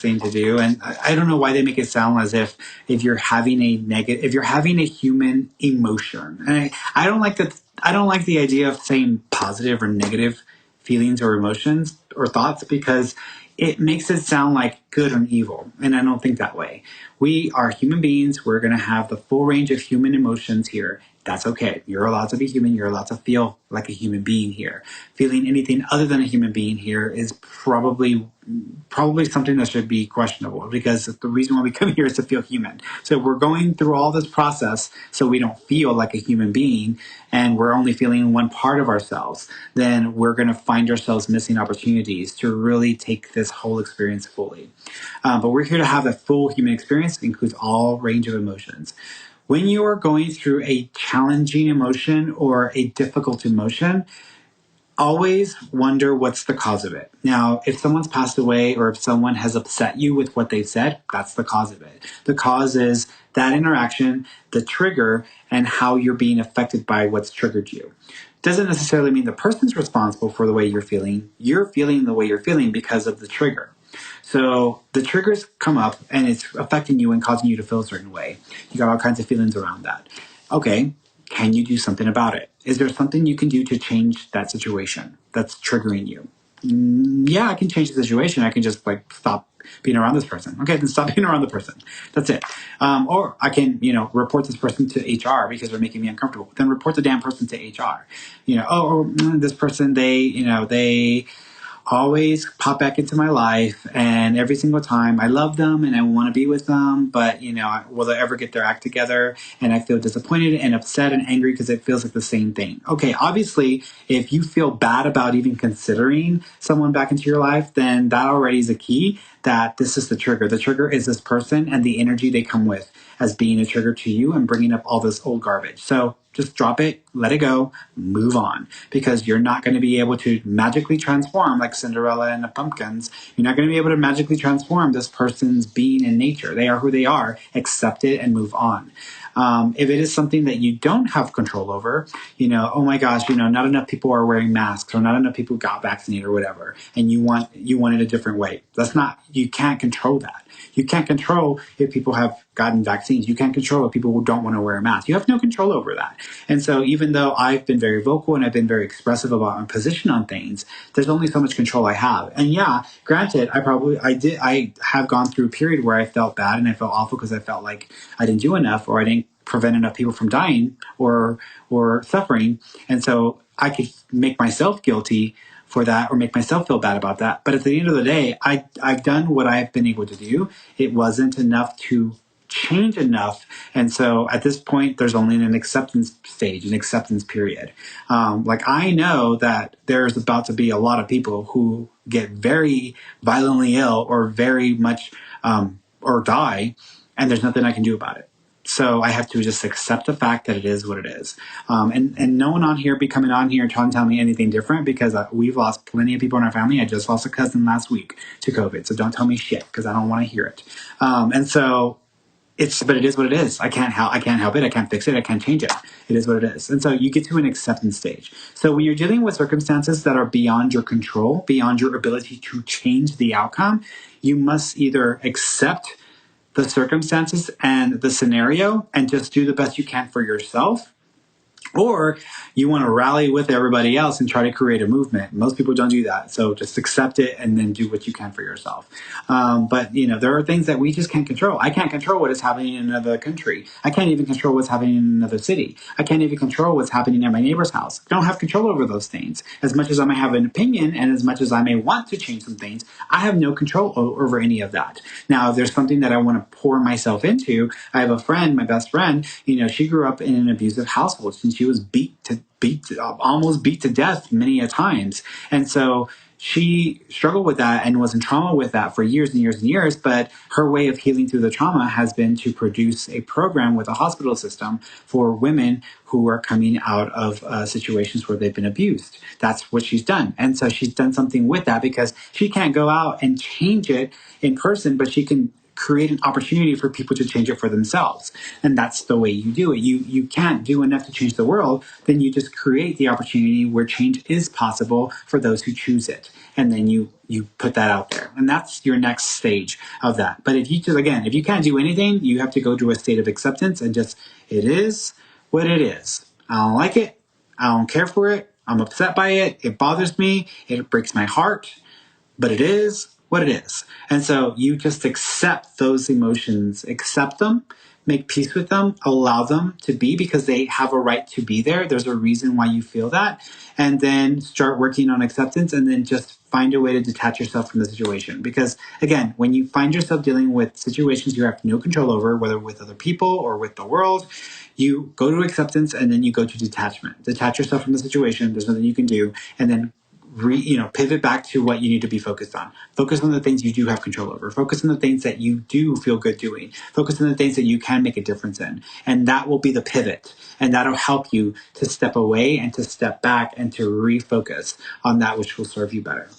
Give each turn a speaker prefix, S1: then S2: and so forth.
S1: thing to do. And I don't know why they make it sound as if you're having a negative, if you're having a human emotion. And I don't like that. I don't like the idea of saying positive or negative feelings or emotions or thoughts because it makes it sound like good and evil. And I don't think that way. We are human beings. We're going to have the full range of human emotions here. That's okay. You're allowed to be human. You're allowed to feel like a human being here. Feeling anything other than a human being here is probably something that should be questionable because the reason why we come here is to feel human. So we're going through all this process so we don't feel like a human being and we're only feeling one part of ourselves, then we're going to find ourselves missing opportunities to really take this whole experience fully. But we're here to have a full human experience. It includes all range of emotions. When you are going through a challenging emotion or a difficult emotion, always wonder what's the cause of it. Now, if someone's passed away or if someone has upset you with what they've said, that's the cause of it. The cause is that interaction, the trigger, and how you're being affected by what's triggered you. Doesn't necessarily mean the person's responsible for the way you're feeling. You're feeling the way you're feeling because of the trigger. So the triggers come up and it's affecting you and causing you to feel a certain way. You got all kinds of feelings around that. Okay, can you do something about it? Is there something you can do to change that situation that's triggering you? Yeah, I can change the situation. I can just stop being around this person. Okay, then stop being around the person. That's it. Or I can, report this person to HR because they're making me uncomfortable. Then report the damn person to HR. This person, they always pop back into my life, and every single time I love them and I want to be with them, but will they ever get their act together? And I feel disappointed and upset and angry because it feels like the same thing. Okay, obviously, if you feel bad about even considering someone back into your life, then that already is a key that this is the trigger. The trigger is this person and the energy they come with as being a trigger to you and bringing up all this old garbage. So just drop it, let it go, move on, because you're not going to be able to magically transform like Cinderella and the pumpkins. You're not going to be able to magically transform this person's being and nature. They are who they are. Accept it and move on. If it is something that you don't have control over, oh my gosh, not enough people are wearing masks or not enough people got vaccinated or whatever, and you want it a different way. You can't control that. You can't control if people have gotten vaccines. You can't control if people don't want to wear a mask. You have no control over that. And so even though I've been very vocal and I've been very expressive about my position on things, there's only so much control I have. And yeah, granted, I have gone through a period where I felt bad and I felt awful because I felt like I didn't do enough or I didn't prevent enough people from dying or suffering. And so I could make myself guilty for that or make myself feel bad about that. But at the end of the day, I've done what I've been able to do. It wasn't enough to change enough. And so at this point, there's only an acceptance stage, an acceptance period. I know that there's about to be a lot of people who get very violently ill or very much or die, and there's nothing I can do about it. So I have to just accept the fact that it is what it is. And no one on here be coming on here and trying to tell me anything different because we've lost plenty of people in our family. I just lost a cousin last week to COVID. So don't tell me shit because I don't want to hear it. But it is what it is. I can't help it. I can't fix it. I can't change it. It is what it is. And so you get to an acceptance stage. So when you're dealing with circumstances that are beyond your control, beyond your ability to change the outcome, you must either accept the circumstances and the scenario and just do the best you can for yourself, or you want to rally with everybody else and try to create a movement. Most people don't do that. So just accept it and then do what you can for yourself. But there are things that we just can't control. I can't control what is happening in another country. I can't even control what's happening in another city. I can't even control what's happening at my neighbor's house. I don't have control over those things. As much as I may have an opinion and as much as I may want to change some things, I have no control over any of that. Now, if there's something that I want to pour myself into, I have a friend, my best friend, she grew up in an abusive household since she was almost beat to death many a times. And so she struggled with that and was in trauma with that for years and years and years. But her way of healing through the trauma has been to produce a program with a hospital system for women who are coming out of situations where they've been abused. That's what she's done. And so she's done something with that because she can't go out and change it in person, but she can create an opportunity for people to change it for themselves. And that's the way you do it. You can't do enough to change the world, then you just create the opportunity where change is possible for those who choose it. And then you put that out there. And that's your next stage of that. But if you can't do anything, you have to go to a state of acceptance and just, it is what it is. I don't like it. I don't care for it. I'm upset by it. It bothers me. It breaks my heart. But it is what it is. And so you just accept those emotions, accept them, make peace with them, allow them to be because they have a right to be there. There's a reason why you feel that. And then start working on acceptance and then just find a way to detach yourself from the situation. Because again, when you find yourself dealing with situations you have no control over, whether with other people or with the world, you go to acceptance and then you go to detachment. Detach yourself from the situation. There's nothing you can do. And then pivot back to what you need to be focused on. Focus on the things you do have control over. Focus on the things that you do feel good doing. Focus on the things that you can make a difference in. And that will be the pivot. And that'll help you to step away and to step back and to refocus on that which will serve you better.